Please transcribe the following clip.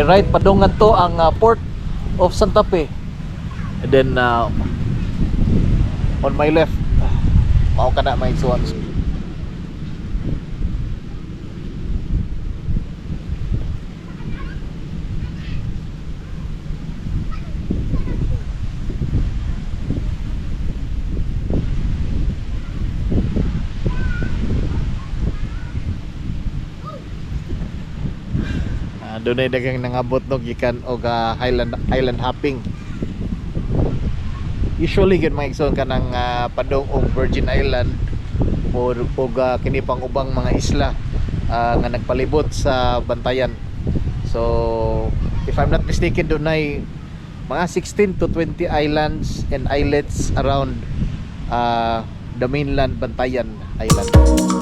right padungan to ang port of Santa Fe. And then on my left mao kana may suwan. Doon ay dagang nangabot no gikan og island hopping. Usually gid mga igsoon kanang padong og Virgin Island o kini pang ubang mga isla nga nagpalibot sa Bantayan. So if I'm not mistaken doon ay mga 16 to 20 islands and islets around the mainland Bantayan Island.